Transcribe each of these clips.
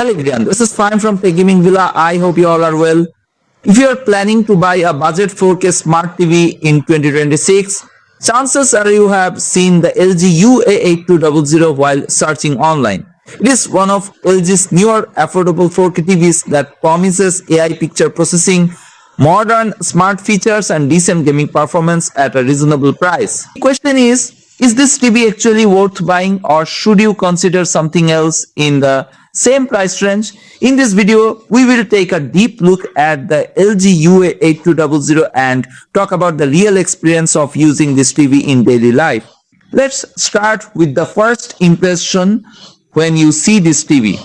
Hello everyone, this is Fine from Tech Gaming Villa. I hope you all are well. If you are planning to buy a budget 4K smart TV in 2026, chances are you have seen the LG UA8200 while searching online. It is one of LG's newer affordable 4K TVs that promises AI picture processing, modern smart features and decent gaming performance at a reasonable price. The question is this TV actually worth buying or should you consider something else in the same price range? In this video, we will take a deep look at the LG UA8200 and talk about the real experience of using this TV in daily life. Let's start with the first impression when you see this TV.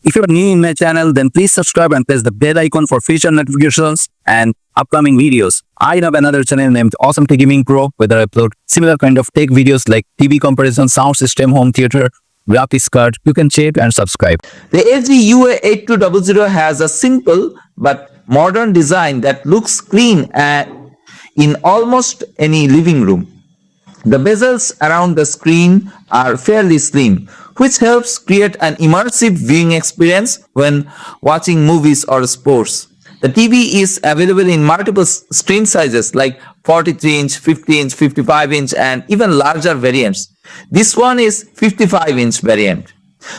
If you are new in my channel, then please subscribe and press the bell icon for future notifications and upcoming videos. I have another channel named Awesome Tech Gaming Pro, where I upload similar kind of tech videos like TV comparison, sound system, home theater, graphics card. You can check and subscribe. The LG UA8200 has a simple but modern design that looks clean in almost any living room. The bezels around the screen are fairly slim, which helps create an immersive viewing experience when watching movies or sports. The TV is available in multiple screen sizes like 43-inch, 50-inch, 55-inch and even larger variants. This one is 55-inch variant.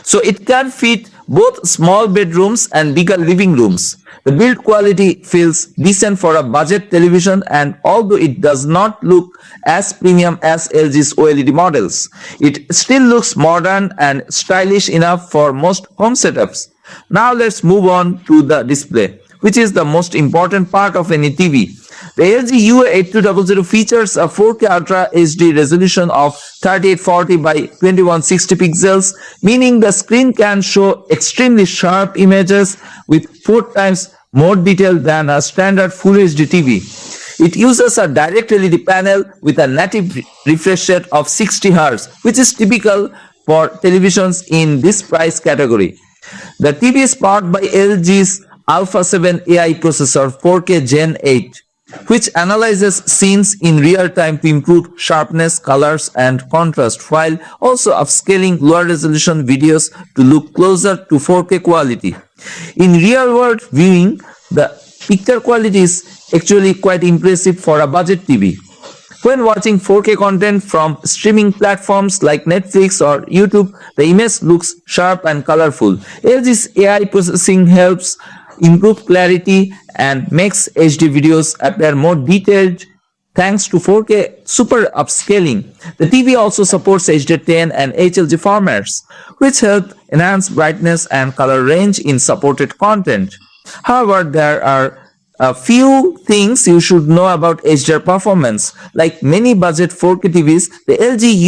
So it can fit both small bedrooms and bigger living rooms. The build quality feels decent for a budget television, and although it does not look as premium as LG's OLED models, it still looks modern and stylish enough for most home setups. Now let's move on to the display, which is the most important part of any TV. The LG UA8200 features a 4K Ultra HD resolution of 3840 by 2160 pixels, meaning the screen can show extremely sharp images with 4 times more detail than a standard Full HD TV. It uses a direct LED panel with a native refresh rate of 60 Hz, which is typical for televisions in this price category. The TV is powered by LG's Alpha 7 AI processor 4K Gen 8, which analyzes scenes in real time to improve sharpness, colors, and contrast, while also upscaling lower resolution videos to look closer to 4K quality. In real world viewing, the picture quality is actually quite impressive for a budget TV. When watching 4K content from streaming platforms like Netflix or YouTube, the image looks sharp and colorful. LG's AI processing helps improve clarity and makes HD videos appear more detailed thanks to 4K super upscaling. The TV also supports HD10 and HLG formats, which help enhance brightness and color range in supported content. However, there are a few things you should know about HDR performance. Like many budget 4K TVs, the LG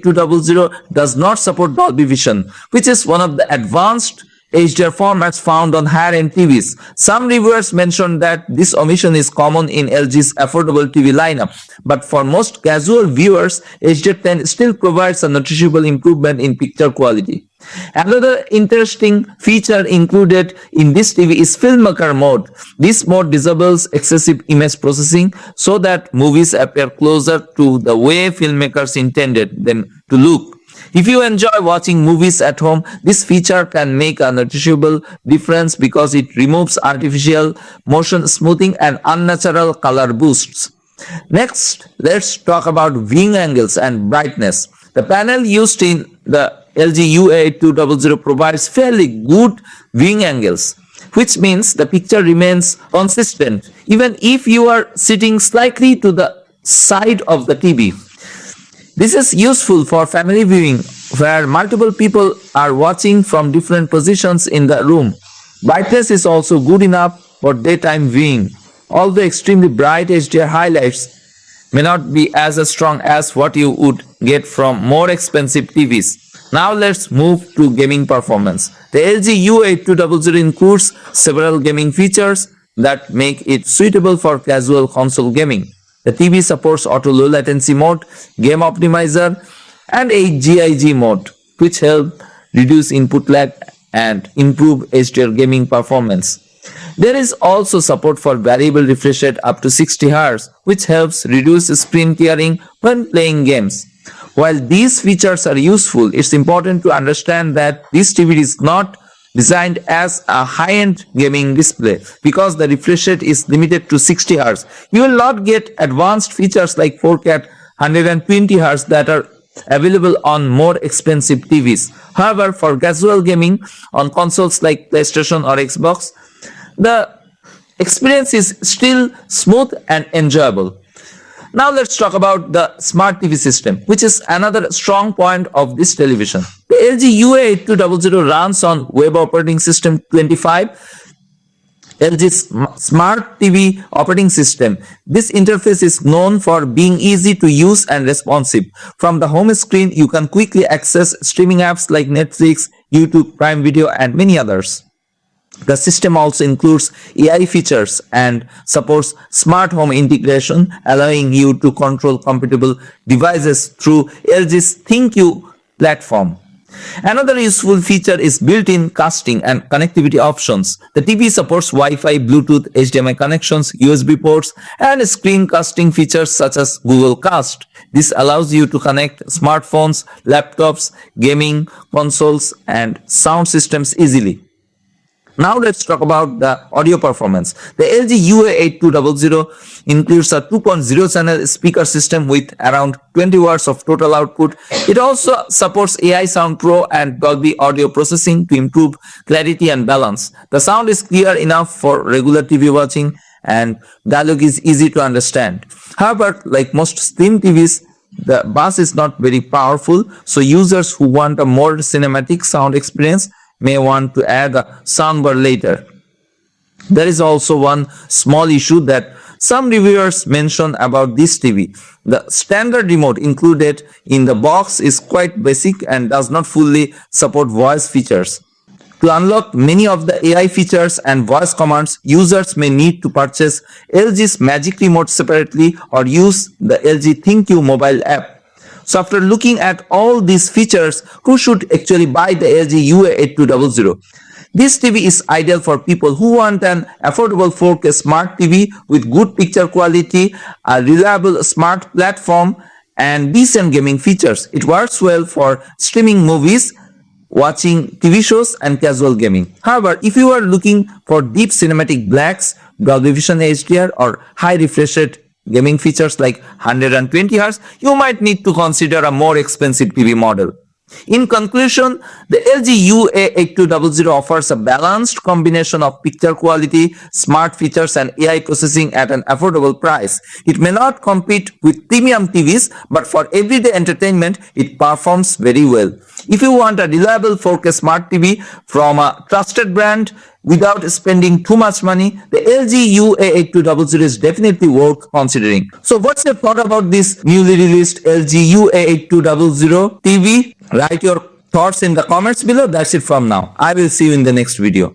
UA8200 does not support Dolby Vision, which is one of the advanced HDR formats found on higher-end TVs. Some reviewers mentioned that this omission is common in LG's affordable TV lineup, but for most casual viewers, HDR10 still provides a noticeable improvement in picture quality. Another interesting feature included in this TV is Filmmaker mode. This mode disables excessive image processing so that movies appear closer to the way filmmakers intended them to look. If you enjoy watching movies at home, this feature can make a noticeable difference because it removes artificial motion smoothing and unnatural color boosts. Next, let's talk about viewing angles and brightness. The panel used in the LG UA8200 provides fairly good viewing angles, which means the picture remains consistent even if you are sitting slightly to the side of the TV. This is useful for family viewing where multiple people are watching from different positions in the room. Brightness is also good enough for daytime viewing, although extremely bright HDR highlights may not be as strong as what you would get from more expensive TVs. Now let's move to gaming performance. The LG UA8200 includes several gaming features that make it suitable for casual console gaming. The TV supports auto low latency mode, game optimizer, and a GIG mode, which help reduce input lag and improve HDR gaming performance. There is also support for variable refresh rate up to 60 Hz, which helps reduce screen tearing when playing games. While these features are useful, it's important to understand that this TV is not designed as a high-end gaming display. Because the refresh rate is limited to 60 Hz, you will not get advanced features like 4K at 120 Hz that are available on more expensive TVs. However, for casual gaming on consoles like PlayStation or Xbox, the experience is still smooth and enjoyable. Now let's talk about the smart TV system, which is another strong point of this television. The LG UA8200 runs on web operating system 25, LG's Smart TV operating system. This interface is known for being easy to use and responsive. From the home screen, you can quickly access streaming apps like Netflix, YouTube, Prime Video, and many others. The system also includes AI features and supports smart home integration, allowing you to control compatible devices through LG's ThinkU platform. Another useful feature is built-in casting and connectivity options. The TV supports Wi-Fi, Bluetooth, HDMI connections, USB ports, and screen casting features such as Google Cast. This allows you to connect smartphones, laptops, gaming consoles, and sound systems easily. Now let's talk about the audio performance. The LG UA8200 includes a 2.0 channel speaker system with around 20 watts of total output. It also supports AI Sound Pro and Dolby audio processing to improve clarity and balance. The sound is clear enough for regular TV watching and dialogue is easy to understand. However, like most slim TVs, the bass is not very powerful, so users who want a more cinematic sound experience may want to add a soundbar later. There is also one small issue that some reviewers mention about this TV. The standard remote included in the box is quite basic and does not fully support voice features. To unlock many of the AI features and voice commands, users may need to purchase LG's Magic Remote separately or use the LG ThinkU mobile app. So after looking at all these features, who should actually buy the LG UA8200? This TV is ideal for people who want an affordable 4K smart TV with good picture quality, a reliable smart platform, and decent gaming features. It works well for streaming movies, watching TV shows, and casual gaming. However, if you are looking for deep cinematic blacks, Dolby Vision HDR, or high refresh rate gaming features like 120 Hz, you might need to consider a more expensive TV model. In conclusion, the LG UA8200 offers a balanced combination of picture quality, smart features, and AI processing at an affordable price. It may not compete with premium TVs, but for everyday entertainment, it performs very well. If you want a reliable 4K smart TV from a trusted brand without spending too much money, the LG UA8200 is definitely worth considering. So what's your thought about this newly released LG UA8200 TV? Write your thoughts in the comments below. That's it from now. I will see you in the next video.